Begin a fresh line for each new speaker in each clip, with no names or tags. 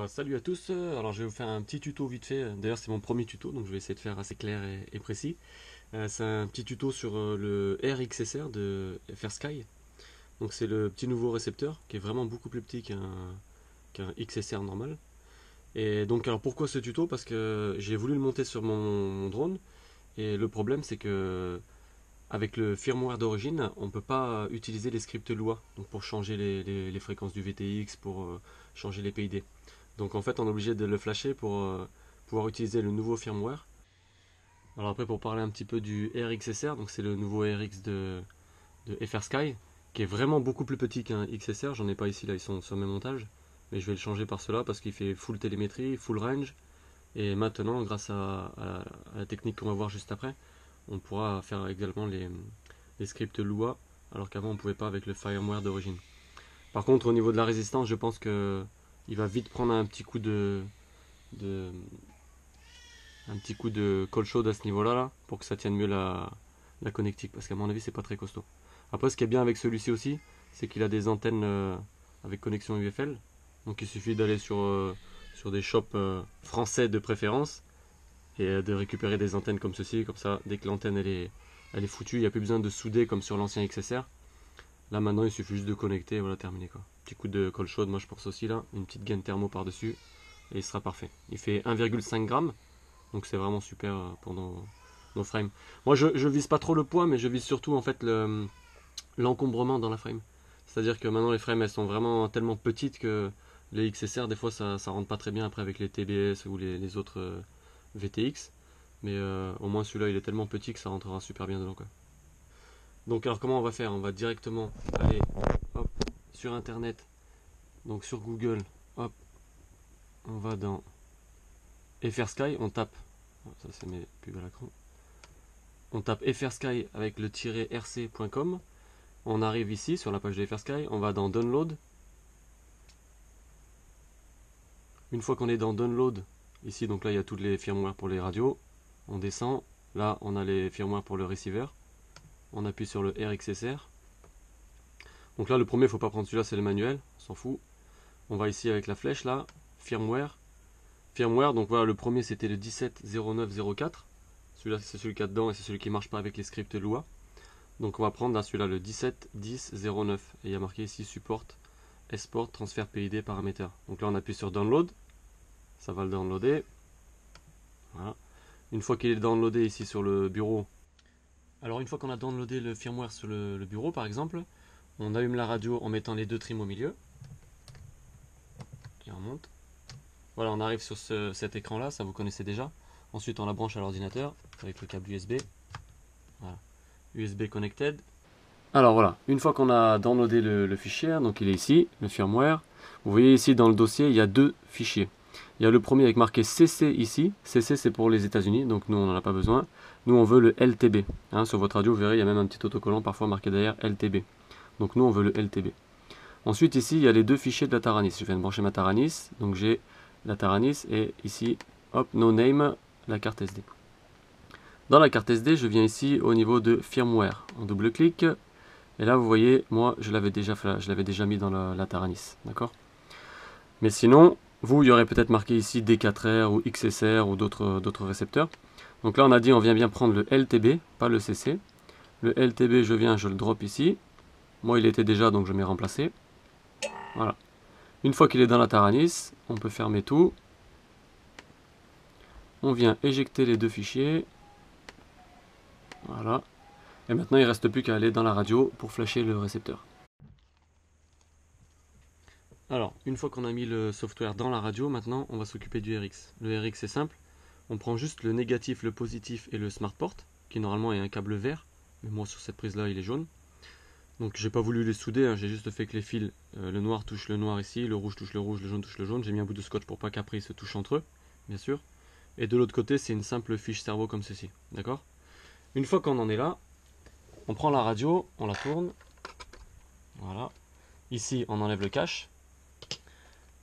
Salut à tous, alors je vais vous faire un petit tuto vite fait, d'ailleurs c'est mon premier tuto donc je vais essayer de faire assez clair et précis. C'est un petit tuto sur le RXSR de FrSky, donc c'est le petit nouveau récepteur qui est vraiment beaucoup plus petit qu'un XSR normal. Et donc alors pourquoi ce tuto? Parce que j'ai voulu le monter sur mon drone et le problème c'est que avec le firmware d'origine on ne peut pas utiliser les scripts Lua donc pour changer les fréquences du VTX, pour changer les PID. Donc en fait, on est obligé de le flasher pour pouvoir utiliser le nouveau firmware. Alors après, pour parler un petit peu du RXSR, donc c'est le nouveau RX de FrSky, qui est vraiment beaucoup plus petit qu'un XSR. J'en ai pas ici, là, ils sont sur mes montages. Mais je vais le changer par cela parce qu'il fait full télémétrie, full range. Et maintenant, grâce à la technique qu'on va voir juste après, on pourra faire également les scripts Lua, alors qu'avant on ne pouvait pas avec le firmware d'origine. Par contre, au niveau de la résistance, je pense que il va vite prendre de, un petit coup de colle chaude à ce niveau-là là, pour que ça tienne mieux la connectique, parce qu'à mon avis c'est pas très costaud. Après, ce qui est bien avec celui-ci aussi, c'est qu'il a des antennes avec connexion UFL, donc il suffit d'aller sur des shops français de préférence et de récupérer des antennes comme ceci, comme ça dès que l'antenne elle est foutue, il n'y a plus besoin de souder comme sur l'ancien XSR. Là maintenant il suffit juste de connecter et voilà, terminé quoi. Petit coup de colle chaude, moi je pense aussi là, une petite gaine thermo par dessus et il sera parfait. Il fait 1,5 g, donc c'est vraiment super pour nos frames. Moi je vise pas trop le poids, mais je vise surtout en fait l'encombrement dans la frame. C'est-à-dire que maintenant les frames elles sont vraiment tellement petites que les XSR des fois ça rentre pas très bien après avec les TBS ou les autres VTX. Mais au moins celui-là il est tellement petit que ça rentrera super bien dedans quoi. Donc alors comment on va faire? On va directement aller hop, sur internet, donc sur Google, hop, on va dans FrSky, on tape, ça c'est mes pubs à l'écran, on tape FrSky avec le -rc.com, on arrive ici sur la page de FrSky, on va dans Download. Une fois qu'on est dans Download, ici donc là il y a toutes les firmware pour les radios, on descend, là on a les firmware pour le receiver, on appuie sur le RXSR. Donc là le premier, il ne faut pas prendre celui-là, c'est le manuel, on s'en fout. On va ici avec la flèche là, firmware. Firmware, donc voilà, le premier c'était le 170904. Celui-là c'est celui qu'il y a dedans et c'est celui qui ne marche pas avec les scripts Lua. Donc on va prendre là celui-là, le 171009. Et il y a marqué ici support export transfert PID paramètres. Donc là on appuie sur download, ça va le downloader. Voilà. Une fois qu'il est downloadé ici sur le bureau, alors une fois qu'on a downloadé le firmware sur le bureau par exemple, on allume la radio en mettant les deux trims au milieu. Et on monte. Voilà, on arrive sur cet écran là, ça vous connaissez déjà. Ensuite on la branche à l'ordinateur avec le câble USB. Voilà. USB connected. Alors voilà, une fois qu'on a downloadé le fichier, donc il est ici, le firmware. Vous voyez ici dans le dossier, il y a deux fichiers. Il y a le premier avec marqué CC ici. CC c'est pour les États-Unis, donc nous on n'en a pas besoin. Nous on veut le LTB. Hein, sur votre radio, vous verrez, il y a même un petit autocollant parfois marqué derrière LTB. Donc nous on veut le LTB. Ensuite ici, il y a les deux fichiers de la Taranis. Je viens de brancher ma Taranis, donc j'ai la Taranis et ici, hop, no name, la carte SD. Dans la carte SD, je viens ici au niveau de firmware. On double-clique. Et là, vous voyez, moi, je l'avais déjà mis dans la Taranis. D'accord? Mais sinon, vous, il y aurait peut-être marqué ici D4R ou XSR ou d'autres récepteurs. Donc là, on a dit, on vient bien prendre le LTB, pas le CC. Le LTB, je le drop ici. Moi, il était déjà, donc je m'ai remplacé. Voilà. Une fois qu'il est dans la Taranis, on peut fermer tout. On vient éjecter les deux fichiers. Voilà. Et maintenant, il ne reste plus qu'à aller dans la radio pour flasher le récepteur. Alors, une fois qu'on a mis le software dans la radio, maintenant, on va s'occuper du RX. Le RX, c'est simple. On prend juste le négatif, le positif et le smart port, qui normalement est un câble vert. Mais moi, sur cette prise-là, il est jaune. Donc, j'ai pas voulu les souder, hein, j'ai juste fait que les fils, le noir touche le noir ici, le rouge touche le rouge, le jaune touche le jaune. J'ai mis un bout de scotch pour pas qu'après ils se touchent entre eux, bien sûr. Et de l'autre côté, c'est une simple fiche cerveau comme ceci. D'accord? Une fois qu'on en est là, on prend la radio, on la tourne. Voilà. Ici, on enlève le cache.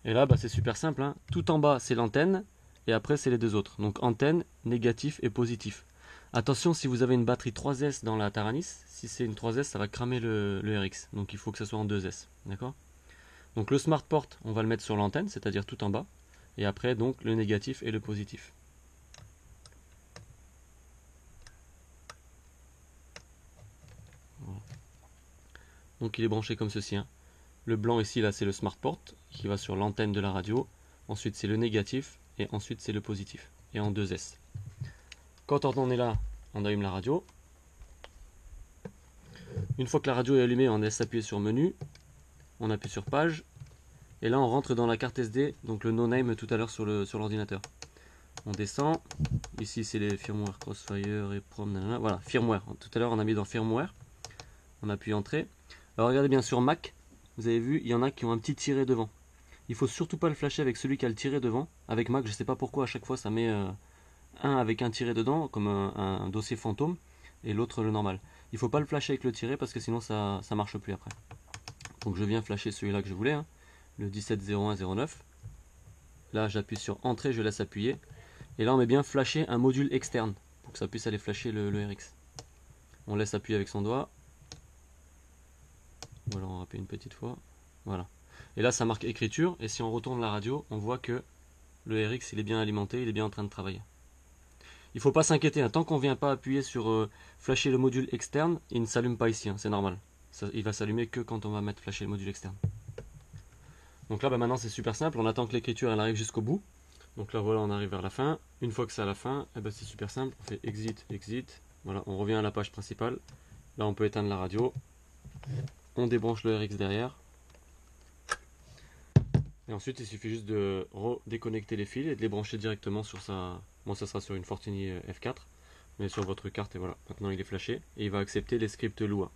Et là, bah, c'est super simple. Hein. Tout en bas, c'est l'antenne. Et après, c'est les deux autres. Donc, antenne, négatif et positif. Attention, si vous avez une batterie 3S dans la Taranis, si c'est une 3S, ça va cramer le RX. Donc, il faut que ça soit en 2S. D'accord? Donc le smart port, on va le mettre sur l'antenne, c'est-à-dire tout en bas. Et après, donc, le négatif et le positif. Voilà. Donc il est branché comme ceci, hein. Le blanc ici, là, c'est le smart port qui va sur l'antenne de la radio. Ensuite, c'est le négatif. Et ensuite, c'est le positif. Et en 2S. Quand on est là, on allume la radio. Une fois que la radio est allumée, on laisse appuyer sur menu. On appuie sur page. Et là, on rentre dans la carte SD, donc le no-name tout à l'heure sur l'ordinateur. On descend. Ici, c'est les firmware, Crossfire et Prom. Nanana. Voilà, firmware. Tout à l'heure, on a mis dans firmware. On appuie entrée. Alors, regardez bien sur Mac. Vous avez vu, il y en a qui ont un petit tiret devant. Il faut surtout pas le flasher avec celui qui a le tiret devant. Avec Mac, je sais pas pourquoi à chaque fois ça met un avec un tiret dedans, comme un dossier fantôme, et l'autre le normal. Il faut pas le flasher avec le tiret parce que sinon ça marche plus après. Donc je viens flasher celui-là que je voulais, hein, le 170109. Là j'appuie sur entrée, je laisse appuyer. Et là on met bien flasher un module externe pour que ça puisse aller flasher le RX. On laisse appuyer avec son doigt. Voilà, on appuie une petite fois. Voilà. Et là ça marque écriture, et si on retourne la radio, on voit que le RX il est bien alimenté, il est bien en train de travailler. Il ne faut pas s'inquiéter, hein, tant qu'on ne vient pas appuyer sur flasher le module externe, il ne s'allume pas ici, hein, c'est normal. Il va s'allumer que quand on va mettre flasher le module externe. Donc là maintenant c'est super simple, on attend que l'écriture elle arrive jusqu'au bout. Donc là voilà, on arrive vers la fin. Une fois que c'est à la fin, c'est super simple, on fait exit, exit. Voilà, on revient à la page principale. Là on peut éteindre la radio. On débranche le RX derrière. Et ensuite il suffit juste de déconnecter les fils et de les brancher directement sur sa... Moi ça sera sur une Fortini F4, mais sur votre carte, et voilà, maintenant il est flashé et il va accepter les scripts Lua.